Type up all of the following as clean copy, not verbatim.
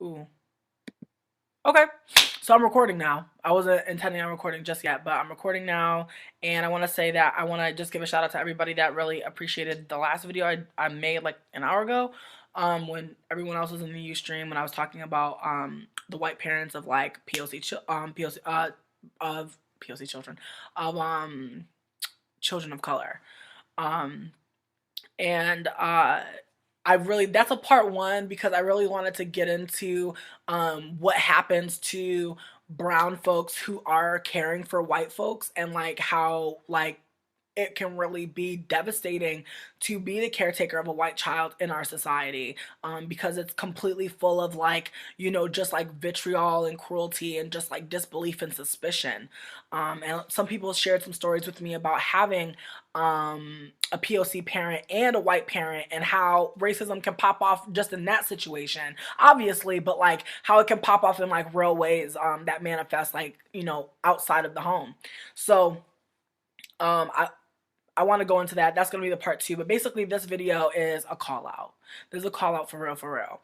Ooh. Okay. So I'm recording now. I wasn't intending on recording just yet, but I'm recording now. And I want to say that I want to just give a shout out to everybody that really appreciated the last video I made like an hour ago. When everyone else was in the Ustream, when I was talking about the white parents of like POC children of children of color. Um and I really, that's a part one because I really wanted to get into what happens to brown folks who are caring for white folks, and like how like it can really be devastating to be the caretaker of a white child in our society, because it's completely full of like, just like vitriol and cruelty and just like disbelief and suspicion. And some people shared some stories with me about having a POC parent and a white parent, and how racism can pop off just in that situation, obviously, but like how it can pop off in like real ways that manifest like, outside of the home. So I want to go into that. That's going to be the part two. But basically, this video is a call out. There's a call out for real, for real.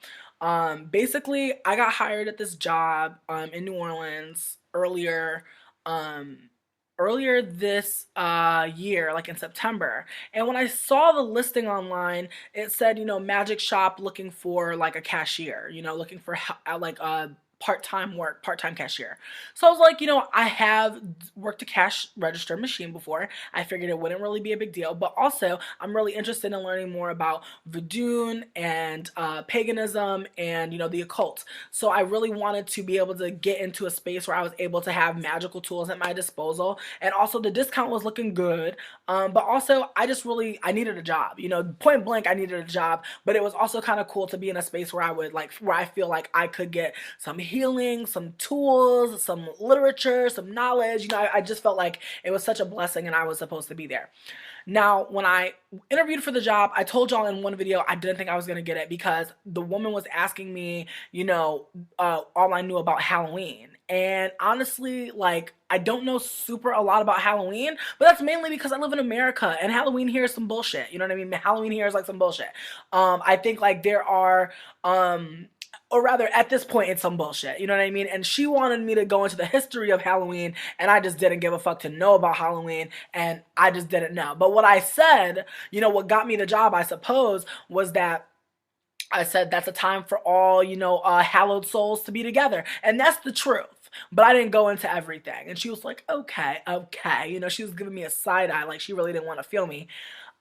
Basically, I got hired at this job in New Orleans um, earlier this year, like in September. And when I saw the listing online, it said, magic shop looking for like a cashier, looking for like a part-time work, part-time cashier. So I was like, I have worked a cash register machine before. I figured it wouldn't really be a big deal, but also I'm really interested in learning more about voodoo and paganism and, the occult. So I really wanted to be able to get into a space where I was able to have magical tools at my disposal. And also the discount was looking good. But also I needed a job, point blank, I needed a job, but it was also kind of cool to be in a space where where I feel like I could get some healing, some tools, some literature, some knowledge. I just felt like it was such a blessing and I was supposed to be there. Now, when I interviewed for the job, I told y'all in one video I didn't think I was going to get it because the woman was asking me, all I knew about Halloween. And honestly, like, I don't know a lot about Halloween, but that's mainly because I live in America and Halloween here is some bullshit. You know what I mean? Halloween here is like some bullshit. I think like there are, or rather at this point it's some bullshit, you know what I mean? And she wanted me to go into the history of Halloween, and I just didn't give a fuck to know about Halloween, and I just didn't know. But what I said, what got me the job, I suppose, was that I said that's a time for all, hallowed souls to be together. And that's the truth. But I didn't go into everything. And she was like, okay, okay. She was giving me a side eye, like she really didn't want to feel me.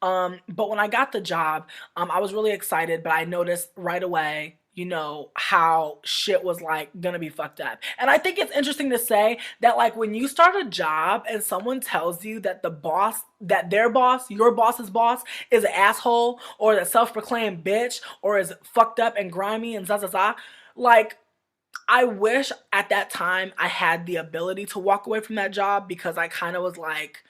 But when I got the job, I was really excited, but I noticed right away, how shit was like gonna be fucked up. And I think it's interesting to say that like when you start a job and someone tells you that their boss, your boss's boss, is an asshole or a self-proclaimed bitch or is fucked up and grimy and like, I wish at that time I had the ability to walk away from that job, because I kind of was like,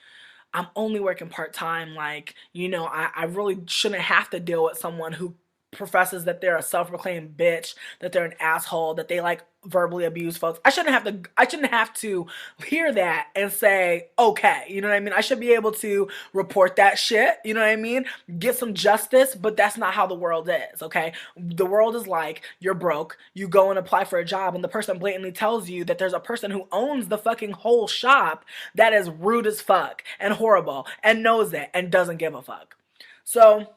I'm only working part-time. Like, I really shouldn't have to deal with someone who professes that they're a self-proclaimed bitch, that they're an asshole, that they like verbally abuse folks. I shouldn't have to hear that and say, okay, you know what I mean? I should be able to report that shit, you know what I mean? Get some justice, but that's not how the world is, okay? The world is like, you're broke, you go and apply for a job, and the person blatantly tells you that there's a person who owns the fucking whole shop that is rude as fuck and horrible and knows it and doesn't give a fuck. So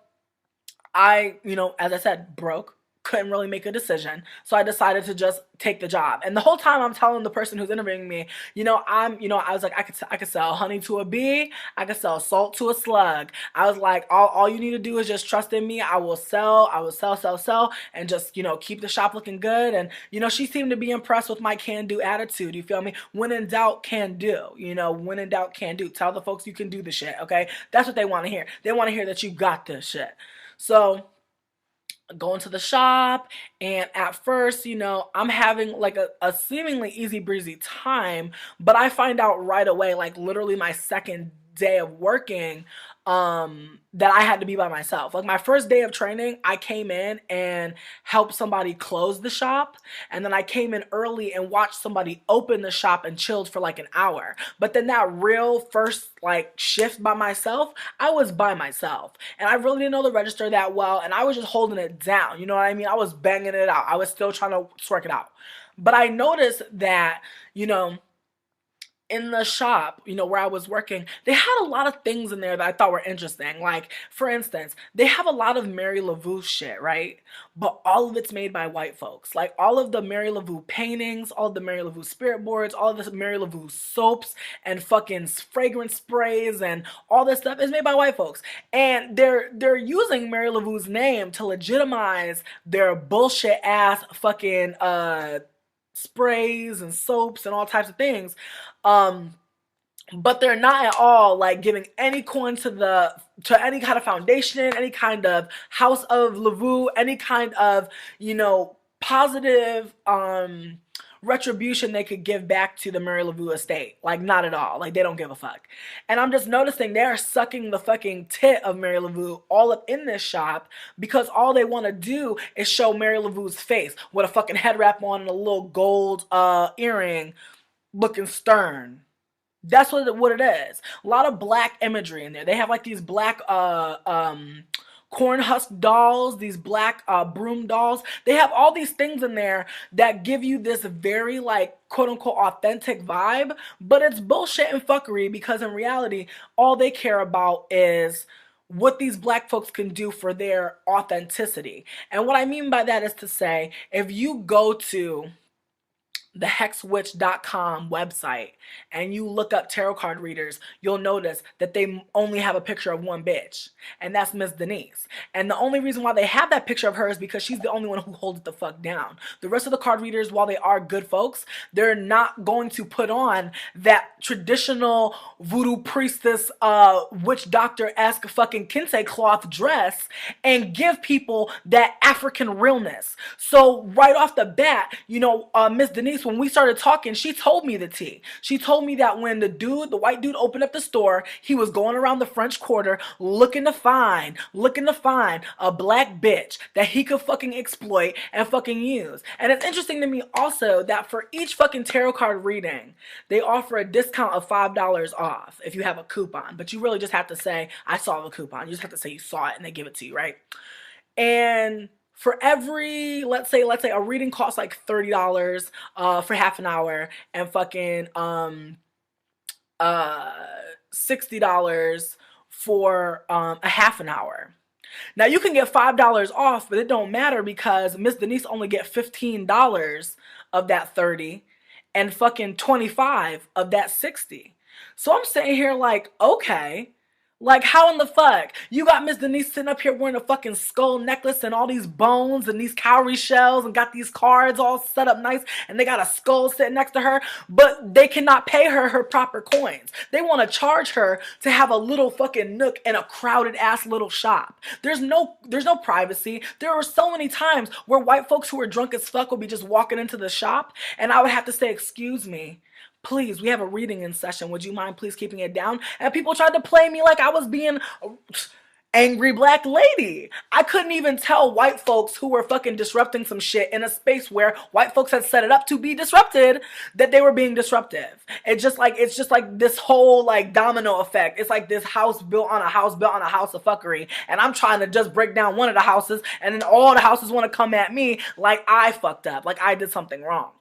I, as I said, broke, couldn't really make a decision. So I decided to just take the job. And the whole time I'm telling the person who's interviewing me, I was like, I could sell honey to a bee. I could sell salt to a slug. I was like, all you need to do is just trust in me. I will sell, and just, keep the shop looking good. And, she seemed to be impressed with my can-do attitude. You feel me? When in doubt, can do. When in doubt, can do. Tell the folks you can do the shit, okay? That's what they want to hear. They want to hear that you got this shit. So going to the shop, and at first, I'm having like a seemingly easy breezy time, but I find out right away, like literally my second day of working that I had to be by myself. Like my first day of training, I came in and helped somebody close the shop, and then I came in early and watched somebody open the shop and chilled for like an hour. But then that real first like shift by myself, I was by myself. And I really didn't know the register that well, and I was just holding it down. You know what I mean? I was banging it out. I was still trying to work it out. But I noticed that, you know, in the shop, you know, where I was working, they had a lot of things in there that I thought were interesting. Like, for instance, they have a lot of Mary LaVue shit, right? But all of it's made by white folks. Like, all of the Mary LaVue paintings, all of the Mary LaVue spirit boards, all of the Mary LaVue soaps and fucking fragrance sprays and all this stuff is made by white folks. And they're using Mary LaVue's name to legitimize their bullshit ass fucking sprays and soaps and all types of things. Um, but they're not at all like giving any coin to any kind of foundation, any kind of House of LaVue, any kind of, you know, positive retribution they could give back to the Mary LaVue estate. Like, not at all. Like, they don't give a fuck. And I'm just noticing they're sucking the fucking tit of Mary LaVue all up in this shop because all they want to do is show Mary LaVue's face with a fucking head wrap on and a little gold earring looking stern. That's what it is. A lot of black imagery in there. They have like these black corn husk dolls, these black broom dolls. They have all these things in there that give you this very like quote unquote authentic vibe, but it's bullshit and fuckery because in reality, all they care about is what these black folks can do for their authenticity. And what I mean by that is to say, if you go to the hexwitch.com website and you look up tarot card readers, you'll notice that they only have a picture of one bitch, and that's Miss Denise. And the only reason why they have that picture of her is because she's the only one who holds it the fuck down. The rest of the card readers, while they are good folks, they're not going to put on that traditional voodoo priestess, witch doctor-esque fucking kente cloth dress and give people that African realness. So right off the bat, you know, Miss Denise, when we started talking, she told me the tea. She told me that when the white dude opened up the store, he was going around the French Quarter looking to find a black bitch that he could fucking exploit and fucking use. And it's interesting to me also that for each fucking tarot card reading, they offer a discount of $5 off if you have a coupon. But you really just have to say, I saw the coupon. You just have to say you saw it and they give it to you, right? And for every, let's say a reading costs like $30 for half an hour and fucking $60 for a half an hour. Now you can get $5 off, but it don't matter because Miss Denise only get $15 of that 30 and fucking 25 of that 60. So I'm sitting here like, okay, like, how in the fuck? You got Miss Denise sitting up here wearing a fucking skull necklace and all these bones and these cowrie shells and got these cards all set up nice and they got a skull sitting next to her, but they cannot pay her proper coins. They want to charge her to have a little fucking nook in a crowded ass little shop. There's no privacy. There were so many times where white folks who were drunk as fuck would be just walking into the shop and I would have to say, excuse me, please, we have a reading in session. Would you mind please keeping it down? And people tried to play me like I was being angry black lady. I couldn't even tell white folks who were fucking disrupting some shit in a space where white folks had set it up to be disrupted that they were being disruptive. It's just like this whole like domino effect. It's like this house built on a house of fuckery. And I'm trying to just break down one of the houses and then all the houses want to come at me like I fucked up, like I did something wrong.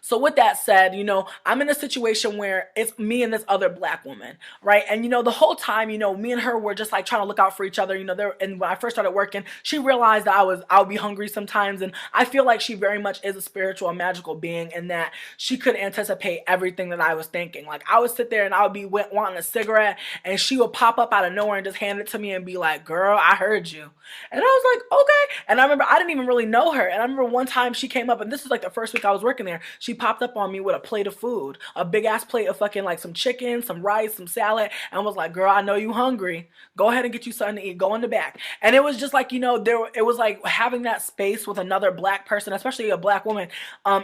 So with that said, you know, I'm in a situation where it's me and this other black woman, right? And, you know, the whole time, you know, me and her were just like trying to look out for each other, you know, and when I first started working, she realized that I would be hungry sometimes. And I feel like she very much is a spiritual and magical being in that she could anticipate everything that I was thinking. Like I would sit there and I would be wanting a cigarette and she would pop up out of nowhere and just hand it to me and be like, girl, I heard you. And I was like, okay. And I remember I didn't even really know her. And I remember one time she came up and this was like the first week I was working there. there, she popped up on me with a plate of food, a big ass plate of fucking like some chicken, some rice, some salad, and was like, girl, I know you hungry. Go ahead and get you something to eat. Go in the back. And it was just like, it was like having that space with another black person, especially a black woman,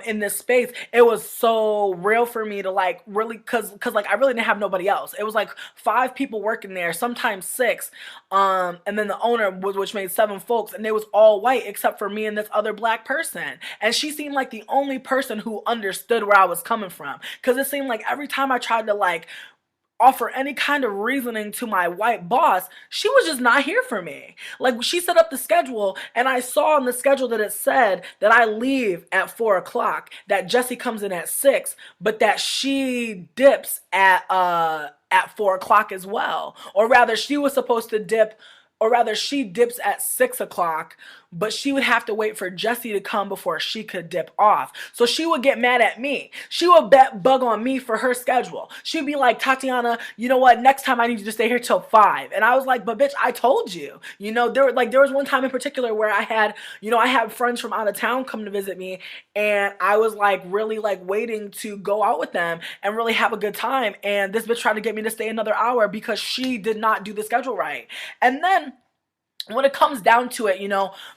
in this space. It was so real for me to like really, cause like I really didn't have nobody else. It was like 5 people working there, sometimes 6, and then the owner, which made 7 folks, and they was all white except for me and this other black person. And she seemed like the only person who understood where I was coming from, because it seemed like every time I tried to like offer any kind of reasoning to my white boss, she was just not here for me. Like, she set up the schedule, and I saw on the schedule that it said that I leave at 4 o'clock, that Jessie comes in at 6, but that she dips at 4 o'clock as well. Or rather, she was supposed to dip, or rather, she dips at 6 o'clock, but she would have to wait for Jessie to come before she could dip off. So she would get mad at me. She would bug on me for her schedule. She'd be like, Tatiana, you know what? Next time I need you to stay here till 5. And I was like, but bitch, I told you. There was one time in particular where I had friends from out of town come to visit me, and I was like really like waiting to go out with them and really have a good time. And this bitch tried to get me to stay another hour because she did not do the schedule right. And then when it comes down to it,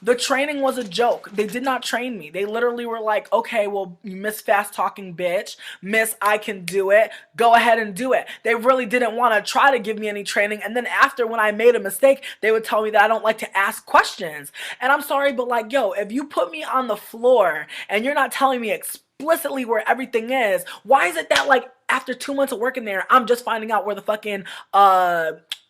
the training was a joke. They did not train me. They literally were like, okay, well, Miss Fast Talking Bitch, Miss I Can Do It, go ahead and do it. They really didn't want to try to give me any training. And then after, when I made a mistake, they would tell me that I don't like to ask questions. And I'm sorry, but like, yo, if you put me on the floor and you're not telling me explicitly where everything is, why is it that like after 2 months of working there, I'm just finding out where the fucking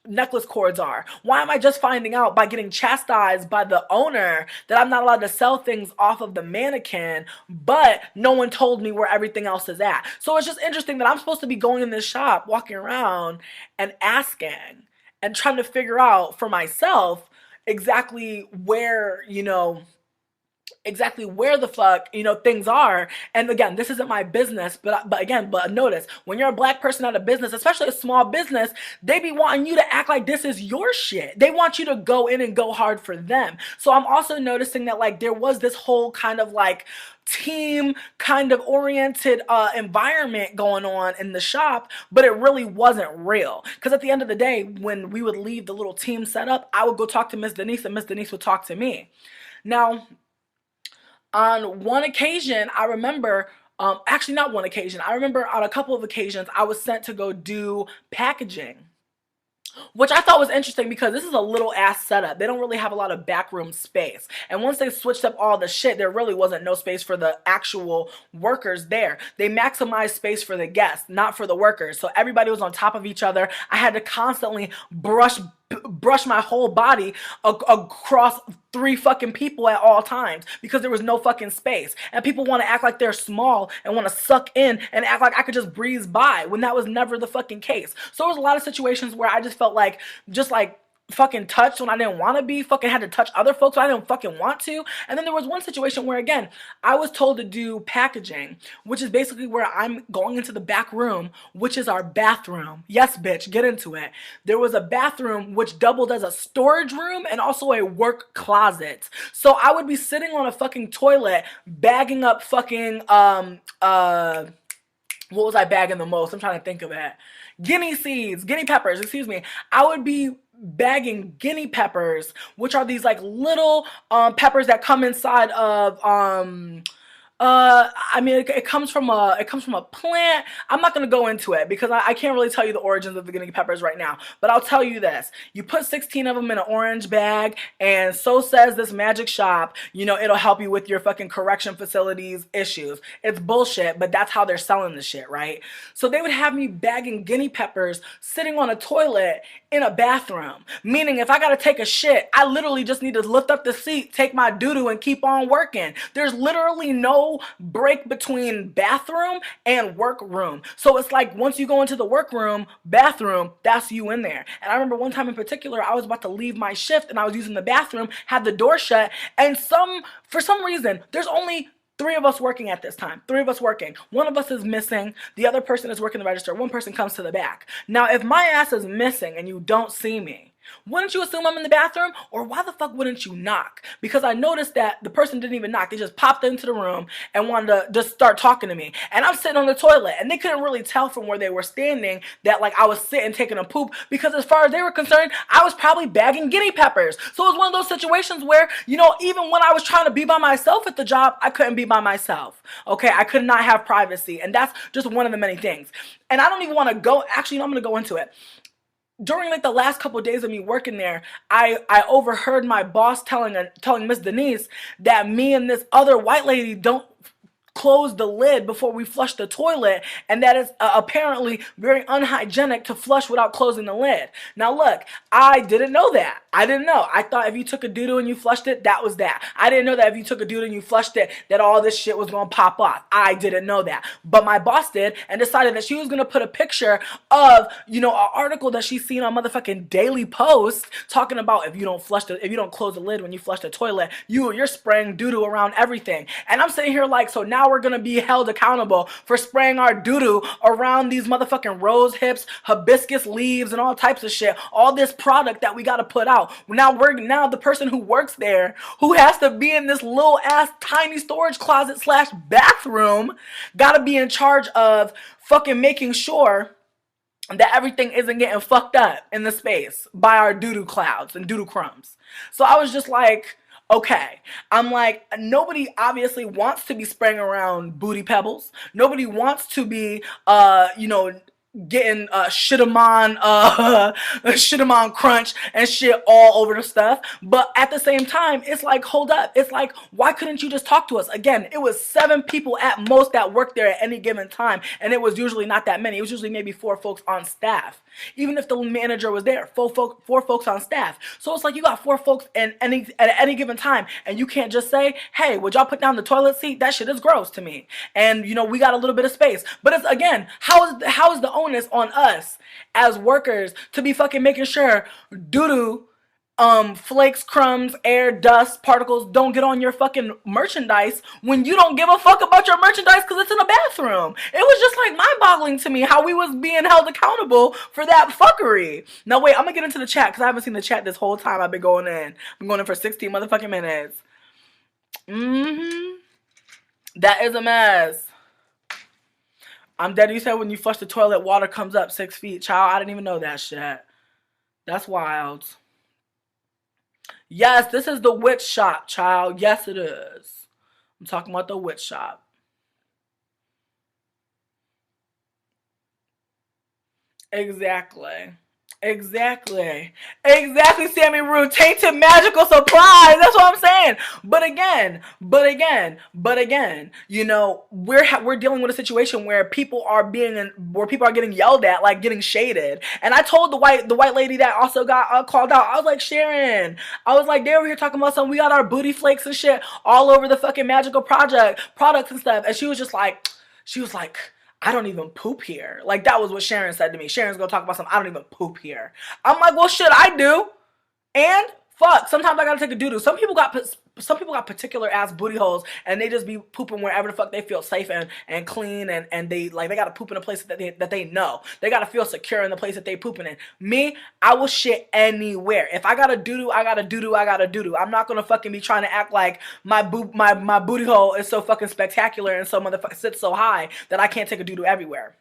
necklace cords are? Why am I just finding out by getting chastised by the owner that I'm not allowed to sell things off of the mannequin, but no one told me where everything else is at? So it's just interesting that I'm supposed to be going in this shop, walking around and asking and trying to figure out for myself exactly where, the fuck, things are. And again, this isn't my business, but notice, when you're a black person at a business, especially a small business, they be wanting you to act like this is your shit. They want you to go in and go hard for them. So I'm also noticing that like there was this whole kind of like team kind of oriented environment going on in the shop, but it really wasn't real. Because at the end of the day, when we would leave the little team set up, I would go talk to Miss Denise, and Miss Denise would talk to me. Now, on one occasion, I remember, actually not one occasion, I remember on a couple of occasions, I was sent to go do packaging, which I thought was interesting because this is a little ass setup. They don't really have a lot of backroom space. And once they switched up all the shit, there really wasn't no space for the actual workers there. They maximized space for the guests, not for the workers. So everybody was on top of each other. I had to constantly brush my whole body across 3 fucking people at all times because there was no fucking space. And people want to act like they're small and want to suck in and act like I could just breeze by when that was never the fucking case. So there was a lot of situations where I just felt like, fucking touched when I didn't want to be, fucking had to touch other folks when I didn't fucking want to. And then there was one situation where, again, I was told to do packaging, which is basically where I'm going into the back room, which is our bathroom. Yes, bitch, get into it. There was a bathroom which doubled as a storage room and also a work closet. So I would be sitting on a fucking toilet bagging up fucking, what was I bagging the most? I'm trying to think of it. Guinea peppers, excuse me. I would be bagging guinea peppers, which are these like little peppers that come inside of it comes from a plant. I'm not going to go into it because I can't really tell you the origins of the guinea peppers right now, but I'll tell you this. You put 16 of them in an orange bag, and so says this magic shop, it'll help you with your fucking correction facilities issues. It's bullshit, but that's how they're selling the shit, right? So they would have me bagging guinea peppers sitting on a toilet in a bathroom, meaning if I got to take a shit, I literally just need to lift up the seat, take my doo-doo, and keep on working. There's literally no break between bathroom and workroom. So it's like once you go into the workroom, bathroom, that's you in there. And I remember one time in particular, I was about to leave my shift and I was using the bathroom, had the door shut, and for some reason, there's only 3 of us working at this time. 3 of us working. One of us is missing. The other person is working the register. One person comes to the back. Now, if my ass is missing and you don't see me, Wouldn't you assume I'm in the bathroom? Or why the fuck wouldn't you knock? Because I noticed that the person didn't even knock. They just popped into the room and wanted to just start talking to me. And I'm sitting on the toilet, and they couldn't really tell from where they were standing that like I was sitting taking a poop, because as far as they were concerned, I was probably bagging guinea peppers. So it was one of those situations where, you know, even when I was trying to be by myself at the job, I couldn't be by myself. Okay, I could not have privacy. And that's just one of the many things. And I don't even want to go, actually, no, I'm going to go into it. During like the last couple of days of me working there, I overheard my boss telling Miss Denise that me and this other white lady don't close the lid before we flush the toilet, and that is apparently very unhygienic to flush without closing the lid. Now look, I didn't know that. I didn't know. I thought if you took a doo-doo and you flushed it, that was that. I didn't know that if you took a doo-doo and you flushed it, that all this shit was gonna pop off. I didn't know that. But my boss did, and decided that she was gonna put a picture of, you know, an article that she's seen on motherfucking Daily Post talking about if you don't close the lid when you flush the toilet, you're spraying doo-doo around everything. And I'm sitting here like, so now we're gonna be held accountable for spraying our doo-doo around these motherfucking rose hips, hibiscus leaves, and all types of shit. All this product that we gotta put out. Now the person who works there, who has to be in this little ass tiny storage closet / bathroom, gotta be in charge of fucking making sure that everything isn't getting fucked up in the space by our doo-doo clouds and doo-doo crumbs. So I was just like, okay. I'm like, nobody obviously wants to be spraying around booty pebbles. Nobody wants to be, you know, getting shittamon crunch and shit all over the stuff. But at the same time, it's like, hold up. It's like, why couldn't you just talk to us? Again, it was 7 people at most that worked there at any given time, and it was usually not that many. It was usually maybe 4 folks on staff. Even if the manager was there, 4 folks on staff. So it's like you got 4 folks at any given time, and you can't just say, hey, would y'all put down the toilet seat? That shit is gross to me. And, you know, we got a little bit of space. But it's, again, how is the onus on us as workers to be fucking making sure doo-doo, flakes, crumbs, air, dust, particles don't get on your fucking merchandise when you don't give a fuck about your merchandise because it's in a bathroom? It was just like mind-boggling to me how we was being held accountable for that fuckery. Now wait, I'm gonna get into the chat because I haven't seen the chat this whole time I've been going in. I'm going in for 16 motherfucking minutes. That is a mess. I'm dead. You said when you flush the toilet, water comes up 6 feet. Child, I didn't even know that shit. That's wild. Yes, this is the witch shop, child. Yes, it is. I'm talking about the witch shop. Exactly. Exactly, Sammy Rue. Tainted magical supplies. That's what I'm saying. But again, you know, we're dealing with a situation where people are getting yelled at, like getting shaded. And I told the white lady that also got called out. I was like, Sharon, I was like, they over here talking about something. We got our booty flakes and shit all over the fucking magical products and stuff. And she was like, I don't even poop here. Like, that was what Sharon said to me. Sharon's gonna talk about something. I don't even poop here. I'm like, well, shit, I do. And fuck, sometimes I gotta take a doo-doo. Some people got particular ass booty holes, and they just be pooping wherever the fuck they feel safe and clean, and they gotta poop in a place that they know. They gotta feel secure in the place that they pooping in. Me, I will shit anywhere. If I gotta doo-doo, I gotta doo-doo. I'm not gonna fucking be trying to act like my booty hole is so fucking spectacular and so motherfucker sits so high that I can't take a doo-doo everywhere.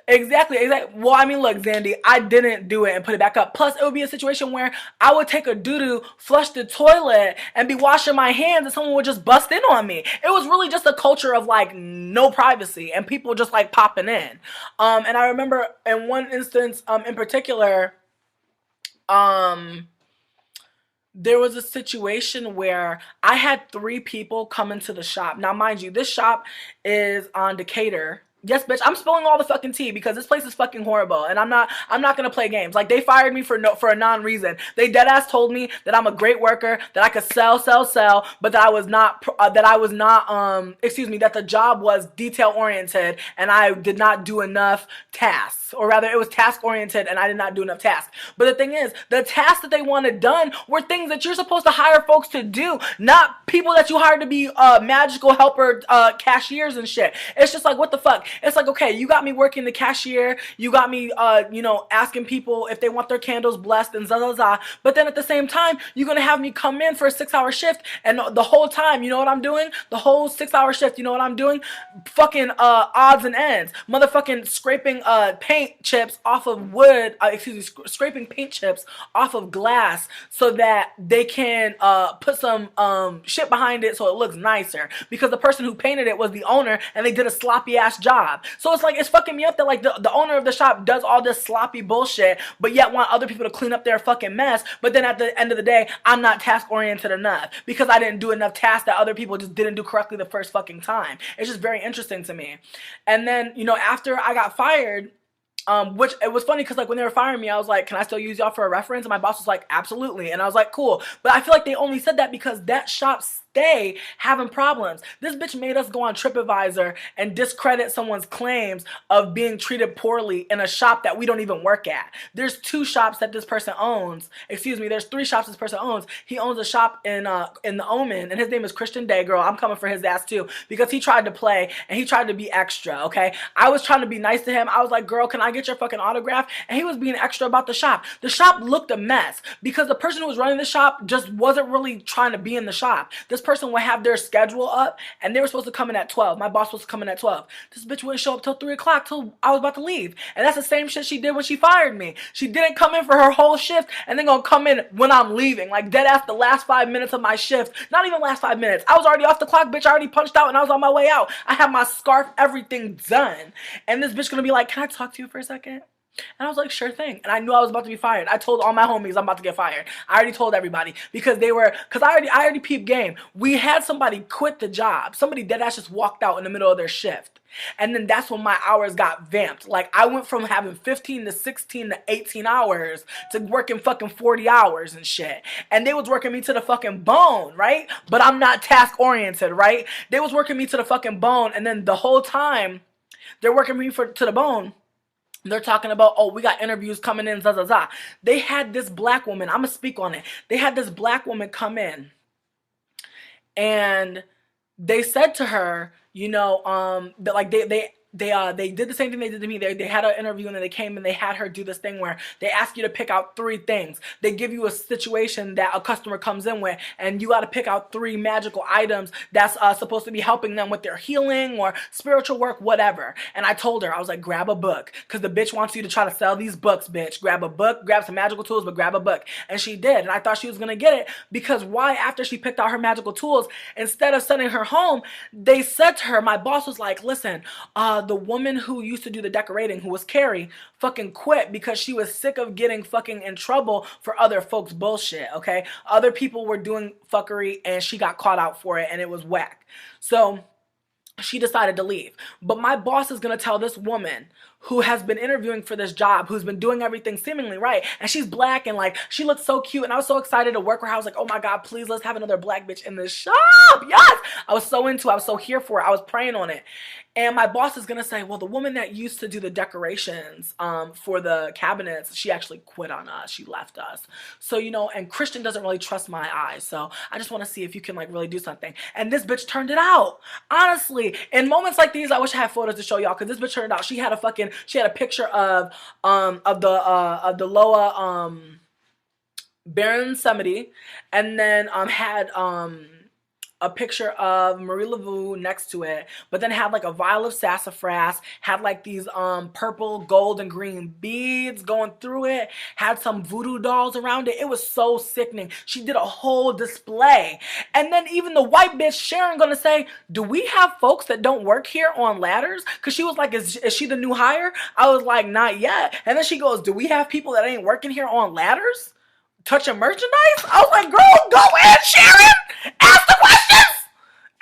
Exactly. Well, I mean, look, Zandy, I didn't do it and put it back up. Plus, it would be a situation where I would take a doo-doo, flush the toilet, and be washing my hands, and someone would just bust in on me. It was really just a culture of, like, no privacy, and people just, like, popping in. And I remember in one instance, in particular, there was a situation where I had 3 people come into the shop. Now, mind you, this shop is on Decatur. Yes, bitch, I'm spilling all the fucking tea because this place is fucking horrible, and I'm not gonna play games. Like, they fired me for a non-reason. They deadass told me that I'm a great worker, that I could sell, but that that the job was detail oriented and I did not do enough tasks, or rather, it was task oriented and I did not do enough tasks. But the thing is, the tasks that they wanted done were things that you're supposed to hire folks to do, not people that you hired to be magical helper cashiers and shit. It's just like, what the fuck? It's like, okay, you got me working the cashier, you got me, you know, asking people if they want their candles blessed and but then at the same time, you're gonna have me come in for a 6-hour shift, and the whole time, you know what I'm doing? The whole 6-hour shift, you know what I'm doing? Fucking odds and ends, motherfucking scraping paint chips off of wood, scraping paint chips off of glass so that they can put some shit behind it so it looks nicer, because the person who painted it was the owner and they did a sloppy ass job. So it's like, it's fucking me up that like the owner of the shop does all this sloppy bullshit, but yet want other people to clean up their fucking mess. But then at the end of the day, I'm not task oriented enough because I didn't do enough tasks that other people just didn't do correctly the first fucking time. It's just very interesting to me. And then, you know, after I got fired, which it was funny because like when they were firing me, I was like, can I still use y'all for a reference? And my boss was like, absolutely. And I was like, cool. But I feel like they only said that because that shop stay having problems. This bitch made us go on TripAdvisor and discredit someone's claims of being treated poorly in a shop that we don't even work at. There's 2 shops that this person owns. Excuse me, there's 3 shops this person owns. He owns a shop in the Omen, and his name is Christian Day. Girl, I'm coming for his ass too, because he tried to play and he tried to be extra, okay? I was trying to be nice to him. I was like, girl, can I get your fucking autograph? And he was being extra about the shop. The shop looked a mess because the person who was running the shop just wasn't really trying to be in the shop. This person would have their schedule up and they were supposed to come in at 12. My boss was supposed to come in at 12. This bitch wouldn't show up till 3 o'clock till I was about to leave. And that's the same shit she did when she fired me. She didn't come in for her whole shift and then gonna come in when I'm leaving. Like dead ass the last 5 minutes of my shift. Not even last 5 minutes. I was already off the clock, bitch. I already punched out and I was on my way out. I had my scarf, everything done. And this bitch gonna be like, can I talk to you for a second? And I was like, sure thing. And I knew I was about to be fired. I told all my homies I'm about to get fired. I already told everybody because I already peeped game. We had somebody quit the job. Somebody dead ass just walked out in the middle of their shift. And then that's when my hours got vamped. Like I went from having 15 to 16 to 18 hours to working fucking 40 hours and shit. And they was working me to the fucking bone, right? But I'm not task oriented, right? They was working me to the fucking bone. And then the whole time they're working me to the bone, they're talking about, oh, we got interviews coming in, They had this black woman, I'm gonna speak on it. They had this black woman come in and they said to her, you know, that like they did the same thing they did to me. They had an interview and then they came and they had her do this thing where they ask you to pick out 3 things. They give you a situation that a customer comes in with and you got to pick out 3 magical items that's supposed to be helping them with their healing or spiritual work, whatever. And I told her, I was like, grab a book, because the bitch wants you to try to sell these books, bitch. Grab a book, grab some magical tools, but grab a book. And she did. And I thought she was going to get it because why, after she picked out her magical tools, instead of sending her home, they said to her, my boss was like, listen, the woman who used to do the decorating, who was Carrie, fucking quit because she was sick of getting fucking in trouble for other folks' bullshit, okay? Other people were doing fuckery and she got caught out for it and it was whack. So she decided to leave. But my boss is going to tell this woman who has been interviewing for this job, who's been doing everything seemingly right, and she's black and like she looks so cute, and I was so excited to work with her. I was like, oh my god, please, let's have another black bitch in this shop. Yes, I was so into it. I was so here for it. I was praying on it. And my boss is gonna say, well, the woman that used to do the decorations for the cabinets, she actually quit on us. She left us. So, you know, and Christian doesn't really trust my eyes. So I just want to see if you can like really do something. And this bitch turned it out. Honestly, in moments like these, I wish I had photos to show y'all, because this bitch turned it out. She had a picture of the Loa Baron Semity, and then had a picture of Marie Laveau next to it, but then had like a vial of sassafras, had like these purple, gold, and green beads going through it, had some voodoo dolls around it. It was so sickening. She did a whole display. And then even the white bitch Sharon gonna say, do we have folks that don't work here on ladders? Because she was like, is she the new hire? I was like, not yet. And then she goes, do we have people that ain't working here on ladders? Touching merchandise? I was like, girl, go in, Sharon! Ask the questions!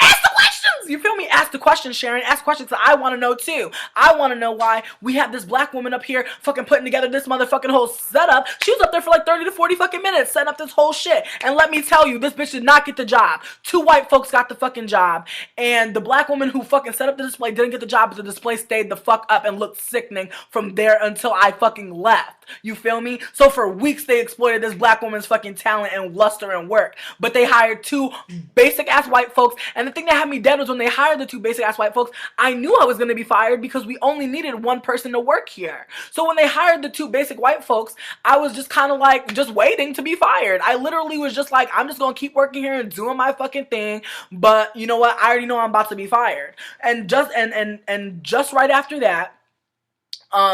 Ask the questions! You feel me? Ask the questions, Sharon. Ask questions, because I want to know too. I want to know why we have this black woman up here fucking putting together this motherfucking whole setup. She was up there for like 30 to 40 fucking minutes setting up this whole shit. And let me tell you, this bitch did not get the job. 2 white folks got the fucking job. And the black woman who fucking set up the display didn't get the job, but the display stayed the fuck up and looked sickening from there until I fucking left. You feel me? So for weeks they exploited this black woman's fucking talent and luster and work. But they hired 2 basic ass white folks. And the thing that had me dead was when they hired the 2 basic ass ass white folks, I knew I was going to be fired because we only needed one person to work here. So when they hired the two basic white folks, I was just kind of like just waiting to be fired. I literally was just like, I'm just going to keep working here and doing my fucking thing. But you know what? I already know I'm about to be fired. And just right after that,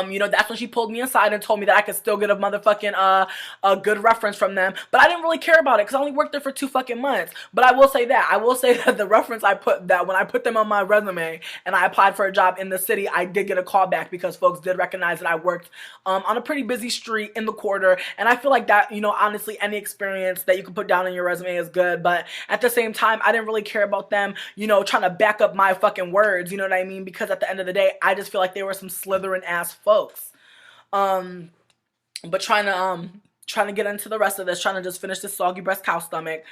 you know, that's when she pulled me aside and told me that I could still get a motherfucking, a good reference from them. But I didn't really care about it because I only worked there for 2 fucking months. But I will say that the reference I put, that when I put them on my resume and I applied for a job in the city, I did get a call back because folks did recognize that I worked, on a pretty busy street in the quarter. And I feel like that, you know, honestly, any experience that you can put down on your resume is good. But at the same time, I didn't really care about them, you know, trying to back up my fucking words. You know what I mean? Because at the end of the day, I just feel like they were some slithering ass folks. But trying to get into the rest of this, trying to just finish this soggy breast cow stomach.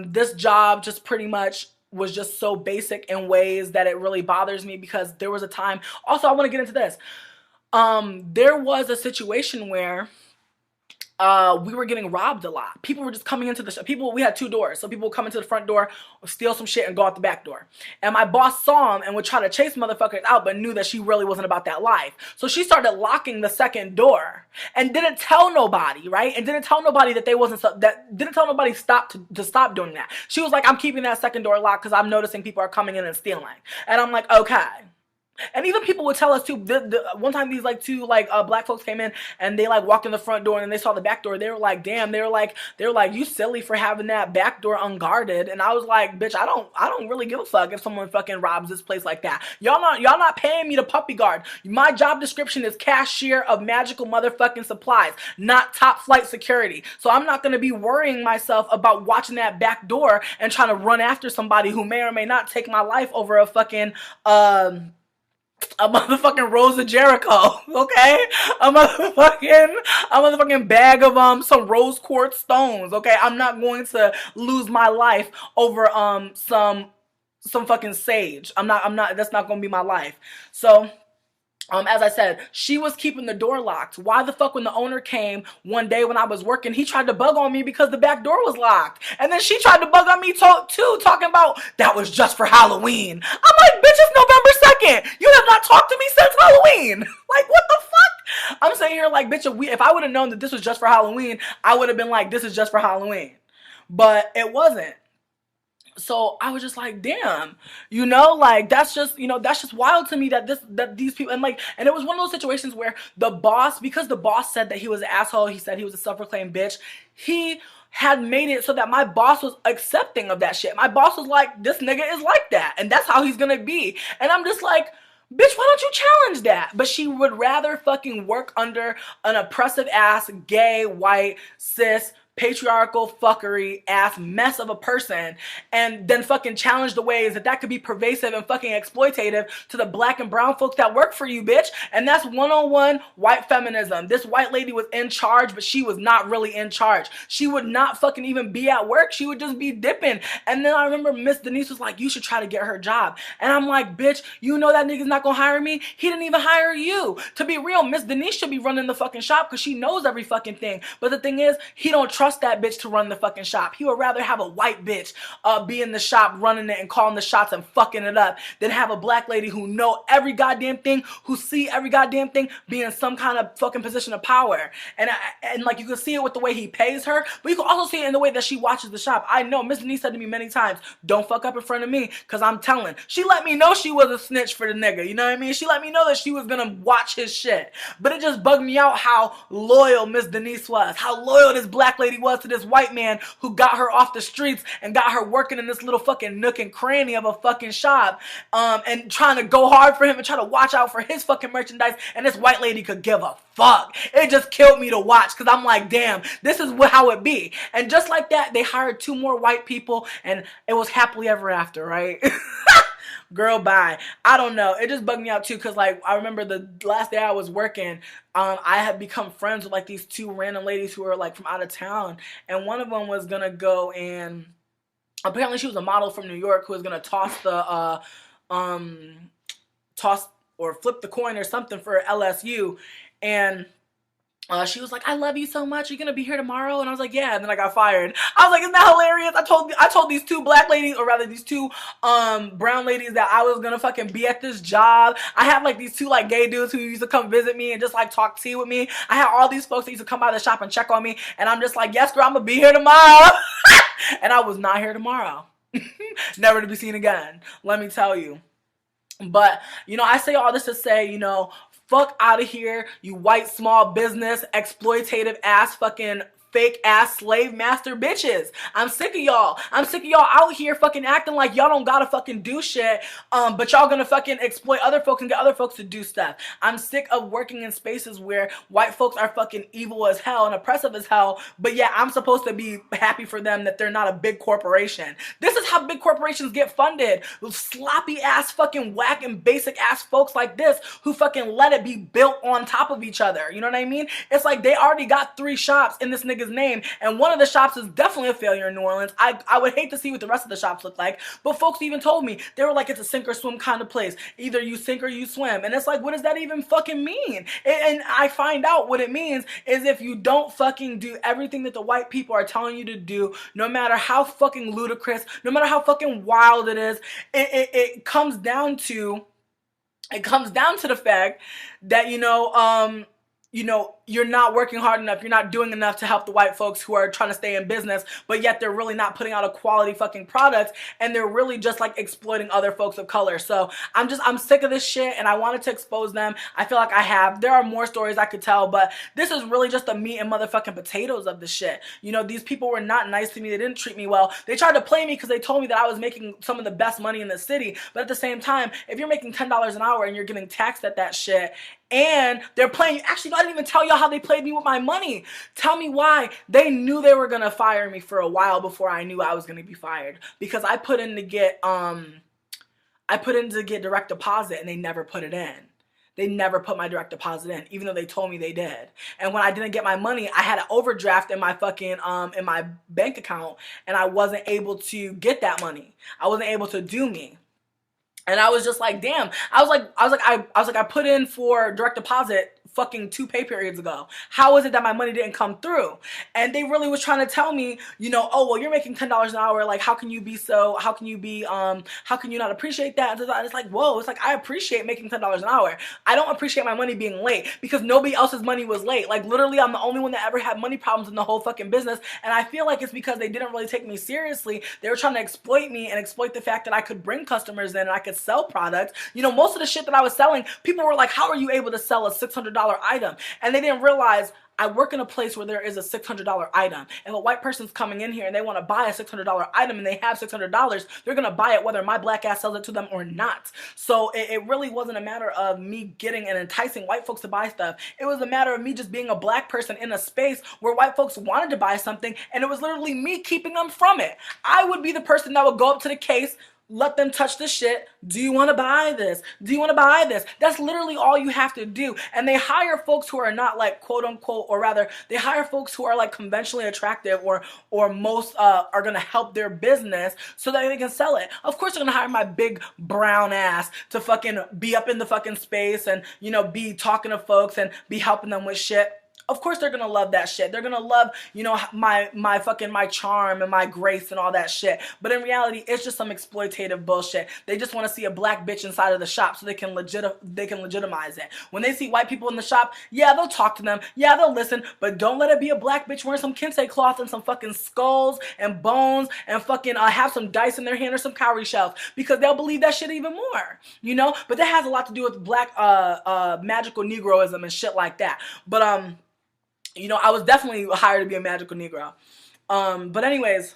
This job just pretty much was just so basic in ways that it really bothers me because there was a time. Also, I want to get into this. There was a situation where we were getting robbed a lot. People were just coming into the shop. We had 2 doors. So people would come into the front door, steal some shit, and go out the back door. And my boss saw them and would try to chase motherfuckers out, but knew that she really wasn't about that life. So she started locking the second door and didn't tell nobody, right? And didn't tell nobody that didn't tell nobody to stop doing that. She was like, I'm keeping that second door locked because I'm noticing people are coming in and stealing. And I'm like, okay. And even people would tell us too, one time these like 2 black folks came in and they like walked in the front door and they saw the back door. They were like, damn, they were like, you silly for having that back door unguarded. And I was like, bitch, I don't really give a fuck if someone fucking robs this place like that. Y'all not paying me to puppy guard. My job description is cashier of magical motherfucking supplies, not top flight security. So I'm not gonna be worrying myself about watching that back door and trying to run after somebody who may or may not take my life over a fucking a motherfucking Rose of Jericho, okay? A motherfucking bag of some rose quartz stones, okay? I'm not going to lose my life over some fucking sage. That's not gonna be my life. So as I said, she was keeping the door locked. Why the fuck when the owner came one day when I was working, he tried to bug on me because the back door was locked. And then she tried to bug on me too, talking about that was just for Halloween. I'm like, bitch, it's November 2nd. You have not talked to me since Halloween. Like, what the fuck? I'm sitting here like, bitch, if I would have known that this was just for Halloween, I would have been like, this is just for Halloween. But it wasn't. So I was just like, damn, you know, like that's just wild to me that these people, and it was one of those situations where because the boss said that he was an asshole, he said he was a self-proclaimed bitch, he had made it so that my boss was accepting of that shit. My boss was like, this nigga is like that, and that's how he's gonna be. And I'm just like, bitch, why don't you challenge that? But she would rather fucking work under an oppressive ass, gay, white, cis, patriarchal fuckery ass mess of a person and then fucking challenge the ways that could be pervasive and fucking exploitative to the black and brown folks that work for you, bitch. And that's 101 white feminism. This white lady was in charge, but she was not really in charge. She would not fucking even be at work. She would just be dipping. And then I remember Miss Denise was like, you should try to get her job. And I'm like, bitch, you know that nigga's not gonna hire me? He didn't even hire you. To be real, Miss Denise should be running the fucking shop because she knows every fucking thing. But the thing is, he don't trust that bitch to run the fucking shop. He would rather have a white bitch be in the shop running it and calling the shots and fucking it up than have a black lady who know every goddamn thing, who see every goddamn thing, be in some kind of fucking position of power. And like you can see it with the way he pays her, but you can also see it in the way that she watches the shop. I know Miss Denise said to me many times, don't fuck up in front of me because I'm telling. She let me know she was a snitch for the nigga, you know what I mean? She let me know that she was gonna watch his shit. But it just bugged me out how loyal Miss Denise was, how loyal this black lady was to this white man who got her off the streets and got her working in this little fucking nook and cranny of a fucking shop, and trying to go hard for him and try to watch out for his fucking merchandise, and this white lady could give a fuck. It just killed me to watch because I'm like, damn, this is how it be. And just like that, they hired 2 more white people and it was happily ever after, right? Girl, bye. I don't know. It just bugged me out too because like I remember the last day I was working, I had become friends with like these 2 random ladies who were like from out of town, and one of them was gonna go and apparently she was a model from New York who was gonna toss or flip the coin or something for LSU, and She was like, "I love you so much. Are you gonna be here tomorrow?" And I was like, "Yeah." And then I got fired. I was like, "Isn't that hilarious?" I told these two black ladies, or rather these two brown ladies, that I was gonna fucking be at this job. I had like these two like gay dudes who used to come visit me and just like talk tea with me. I had all these folks that used to come by the shop and check on me, and I'm just like, "Yes, girl, I'm gonna be here tomorrow." And I was not here tomorrow. Never to be seen again. Let me tell you. But, I say all this to say, fuck out of here, you white small business, exploitative ass fucking fake ass slave master bitches. I'm sick of y'all. I'm sick of y'all out here fucking acting like y'all don't gotta fucking do shit, but y'all gonna fucking exploit other folks and get other folks to do stuff. I'm sick of working in spaces where white folks are fucking evil as hell and oppressive as hell, but yeah, I'm supposed to be happy for them that they're not a big corporation. This is how big corporations get funded. Sloppy ass fucking whack and basic ass folks like this who fucking let it be built on top of each other. You know what I mean? It's like they already got 3 shops in this nigga's name, and one of the shops is definitely a failure in New Orleans. I would hate to see what the rest of the shops look like, but folks even told me, they were like, it's a sink or swim kind of place. Either you sink or you swim. And it's like, what does that even fucking mean? And I find out what it means is if you don't fucking do everything that the white people are telling you to do, no matter how fucking ludicrous, no matter how fucking wild it is, it comes down to the fact that, you're not working hard enough. You're not doing enough to help the white folks who are trying to stay in business, but yet they're really not putting out a quality fucking product, and they're really just like exploiting other folks of color. So I'm sick of this shit, and I wanted to expose them. I feel like I have. There are more stories I could tell, but this is really just the meat and motherfucking potatoes of the shit. These people were not nice to me. They didn't treat me well. They tried to play me because they told me that I was making some of the best money in the city, but at the same time, if you're making $10 an hour and you're getting taxed at that shit, and they're playing, actually, I didn't even tell y'all how they played me with my money. Tell me why. They knew they were going to fire me for a while before I knew I was going to be fired, because I put in to get direct deposit, and they never put it in. They never put my direct deposit in, even though they told me they did. And when I didn't get my money, I had an overdraft in my fucking in my bank account, and I wasn't able to get that money. I wasn't able to do me. And I was just like, damn. I put in for direct deposit fucking 2 pay periods ago. How is it that my money didn't come through? And they really was trying to tell me, oh, well, you're making $10 an hour. Like, how can you not appreciate that? And it's like, whoa, it's like, I appreciate making $10 an hour. I don't appreciate my money being late, because nobody else's money was late. Like, literally, I'm the only one that ever had money problems in the whole fucking business. And I feel like it's because they didn't really take me seriously. They were trying to exploit me and exploit the fact that I could bring customers in and I could sell products. Most of the shit that I was selling, people were like, how are you able to sell a $600 item? And they didn't realize I work in a place where there is a $600 item. If a white person's coming in here and they want to buy a $600 item and they have $600, they're going to buy it whether my black ass sells it to them or not. So it really wasn't a matter of me getting and enticing white folks to buy stuff. It was a matter of me just being a black person in a space where white folks wanted to buy something, and it was literally me keeping them from it. I would be the person that would go up to the case, let them touch the shit. Do you want to buy this? Do you want to buy this? That's literally all you have to do. And they hire folks who are not like quote unquote, or rather they hire folks who are like conventionally attractive or most are going to help their business so that they can sell it. Of course they're going to hire my big brown ass to fucking be up in the fucking space and, be talking to folks and be helping them with shit. Of course they're gonna love that shit. They're gonna love, my charm and my grace and all that shit. But in reality, it's just some exploitative bullshit. They just want to see a black bitch inside of the shop so they can legitimize it. When they see white people in the shop, yeah, they'll talk to them. Yeah, they'll listen. But don't let it be a black bitch wearing some kente cloth and some fucking skulls and bones and fucking have some dice in their hand or some cowrie shells, because they'll believe that shit even more. But that has a lot to do with black magical Negroism and shit like that. But I was definitely hired to be a magical Negro. But anyways,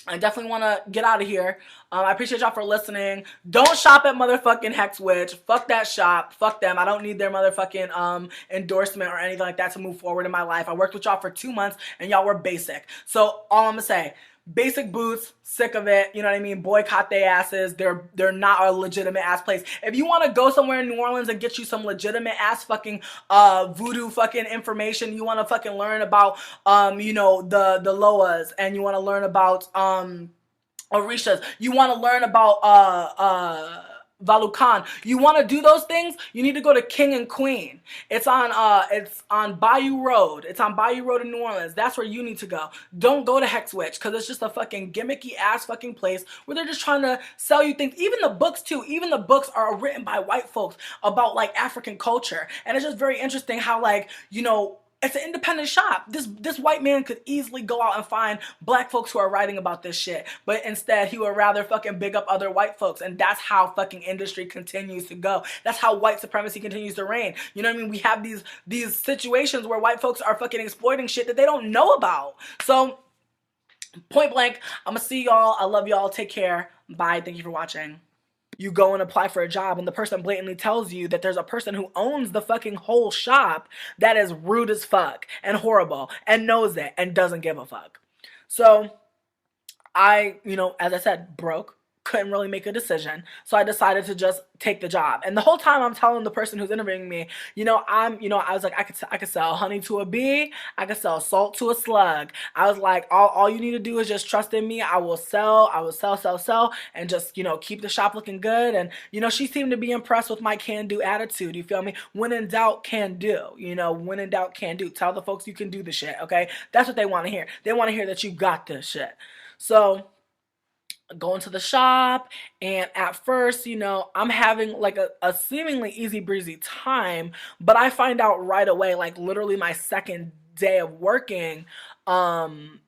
I definitely want to get out of here. I appreciate y'all for listening. Don't shop at motherfucking Hex Witch. Fuck that shop. Fuck them. I don't need their motherfucking endorsement or anything like that to move forward in my life. I worked with y'all for 2 months and y'all were basic. So all I'm gonna say, basic boots, sick of it, you know what I mean? Boycott they asses. They're not a legitimate ass place. If you want to go somewhere in New Orleans and get you some legitimate ass fucking voodoo fucking information, you want to fucking learn about the Loas, and you want to learn about Orishas, you want to learn about Valukan. You want to do those things? You need to go to King and Queen. It's on Bayou Road. It's on Bayou Road in New Orleans. That's where you need to go. Don't go to Hex Witch because it's just a fucking gimmicky ass fucking place where they're just trying to sell you things. Even the books too. Even the books are written by white folks about like African culture, and it's just very interesting how like it's an independent shop. This white man could easily go out and find black folks who are writing about this shit, but instead he would rather fucking big up other white folks, and that's how fucking industry continues to go. That's how white supremacy continues to reign. You know what I mean? We have these situations where white folks are fucking exploiting shit that they don't know about. So, point blank, I'm gonna see y'all. I love y'all. Take care. Bye. Thank you for watching. You go and apply for a job and the person blatantly tells you that there's a person who owns the fucking whole shop that is rude as fuck and horrible and knows it and doesn't give a fuck. So as I said, broke, couldn't really make a decision. So I decided to just take the job. And the whole time I'm telling the person who's interviewing me, I was like, I could sell honey to a bee. I could sell salt to a slug. I was like, all you need to do is just trust in me. I will sell, and just, keep the shop looking good. And, she seemed to be impressed with my can-do attitude. You feel me? When in doubt, can do. When in doubt, can do. Tell the folks you can do the shit, okay? That's what they want to hear. They want to hear that you got this shit. So, going to the shop, and at first, I'm having like a seemingly easy breezy time, but I find out right away, like literally my second day of working,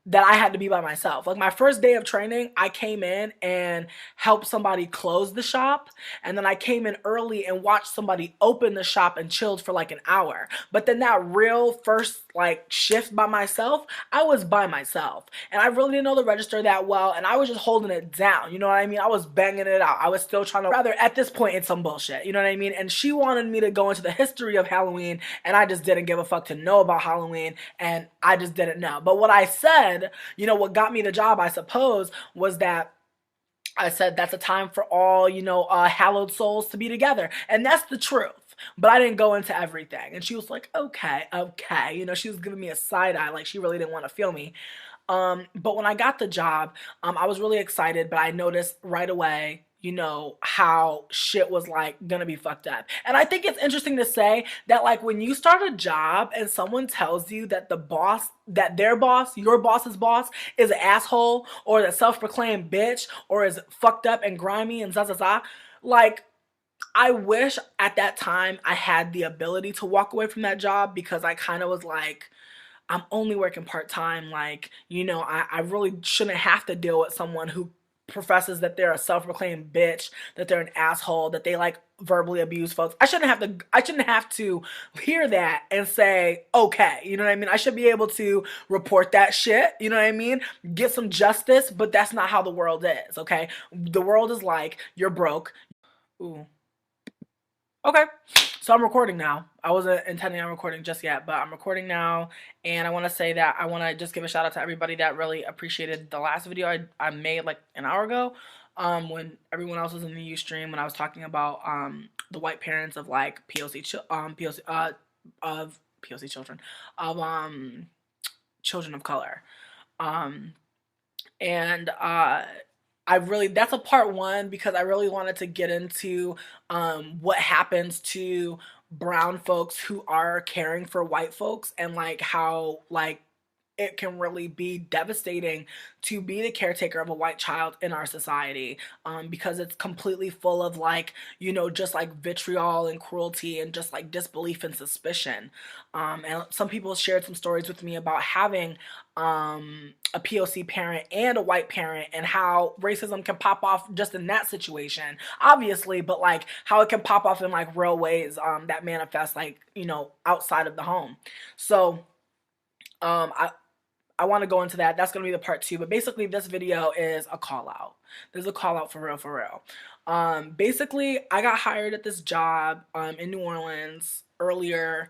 that I had to be by myself. Like my first day of training, I came in and helped somebody close the shop, and then I came in early and watched somebody open the shop and chilled for like an hour. But then that real first like shift by myself, I was by myself, and I really didn't know the register that well, and I was just holding it down. You know what I mean? I was banging it out. I was still trying to, rather at this point, it's some bullshit. You know what I mean? And she wanted me to go into the history of Halloween, and I just didn't give a fuck to know about Halloween, and I just didn't know. But what I said, what got me the job, I suppose, was that I said that's a time for all, hallowed souls to be together. And that's the truth. But I didn't go into everything. And she was like, okay. She was giving me a side eye, like she really didn't want to feel me. But when I got the job, I was really excited, but I noticed right away, how shit was like gonna be fucked up. And I think it's interesting to say that like when you start a job and someone tells you that their boss, your boss's boss, is an asshole or a self-proclaimed bitch or is fucked up and grimy and like, I wish at that time I had the ability to walk away from that job, because I kind of was like, I'm only working part-time. Like, I really shouldn't have to deal with someone who professes that they're a self-proclaimed bitch, that they're an asshole, that they like verbally abuse folks. I shouldn't have to hear that and say, okay, you know what I mean? I should be able to report that shit, you know what I mean? Get some justice, but that's not how the world is, okay? The world is like, you're broke. Ooh. Okay, so I'm recording now. I wasn't intending on recording just yet, but I'm recording now, and I want to say that I want to just give a shout out to everybody that really appreciated the last video I made like an hour ago, when everyone else was in the Ustream, when I was talking about the white parents of like of POC children, of children of color, and that's a part one, because I really wanted to get into what happens to brown folks who are caring for white folks, and like how like it can really be devastating to be the caretaker of a white child in our society, because it's completely full of like, just like vitriol and cruelty and just like disbelief and suspicion. And some people shared some stories with me about having a POC parent and a white parent, and how racism can pop off just in that situation, obviously, but like how it can pop off in like real ways that manifest like, outside of the home. So I want to go into that. That's going to be the part two. But basically, this video is a call out. There's a call out for real. Basically, I got hired at this job in New Orleans earlier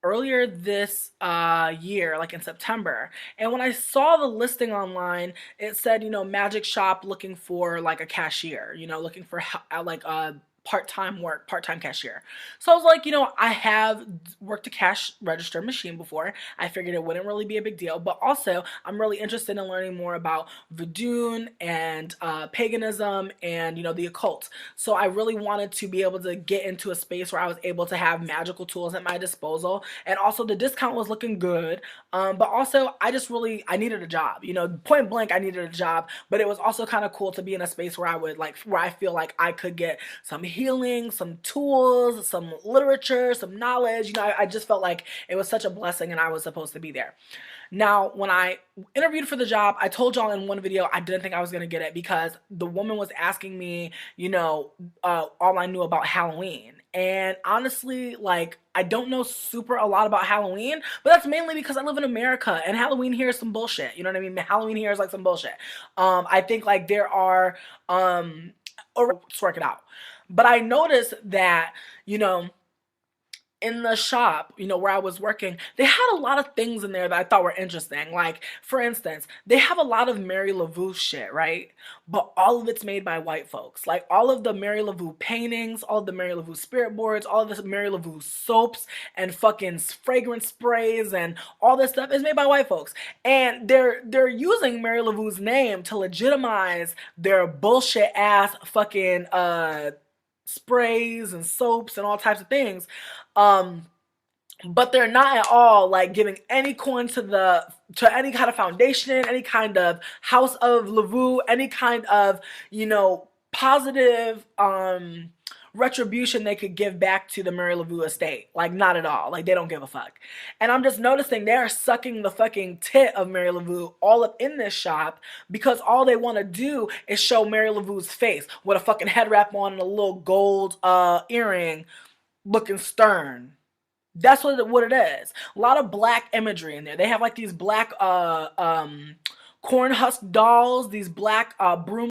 this year, like in September. And when I saw the listing online, it said, magic shop looking for like a cashier, looking for like a part-time work, part-time cashier. So I was like, I have worked a cash register machine before. I figured it wouldn't really be a big deal, but also I'm really interested in learning more about voodoo and paganism and the occult. So I really wanted to be able to get into a space where I was able to have magical tools at my disposal, and also the discount was looking good. But also I needed a job. Point blank, I needed a job. But it was also kind of cool to be in a space where I feel like I could get some healing, some tools, some literature, some knowledge. I just felt like it was such a blessing and I was supposed to be there. Now, when I interviewed for the job, I told y'all in one video I didn't think I was going to get it because the woman was asking me, all I knew about Halloween. And honestly, like, I don't know a lot about Halloween, but that's mainly because I live in America and Halloween here is some bullshit. You know what I mean? Halloween here is like some bullshit. I think like there are, let's work it out. But I noticed that, in the shop, where I was working, they had a lot of things in there that I thought were interesting. Like, for instance, they have a lot of Mary LaVue shit, right? But all of it's made by white folks. Like, all of the Mary LaVue paintings, all of the Mary LaVue spirit boards, all of the Mary LaVue soaps and fucking fragrance sprays and all this stuff is made by white folks. And they're using Mary LaVue's name to legitimize their bullshit ass fucking sprays and soaps and all types of things. But they're not at all like giving any coin to any kind of foundation, any kind of House of LaVue, any kind of positive retribution they could give back to the Mary LaVue estate. Like, not at all. Like, they don't give a fuck. And I'm just noticing they're sucking the fucking tit of Mary LaVue all up in this shop because all they want to do is show Mary LaVue's face with a fucking head wrap on and a little gold earring looking stern. That's what it is. A lot of black imagery in there. They have like these black corn husk dolls, these black broom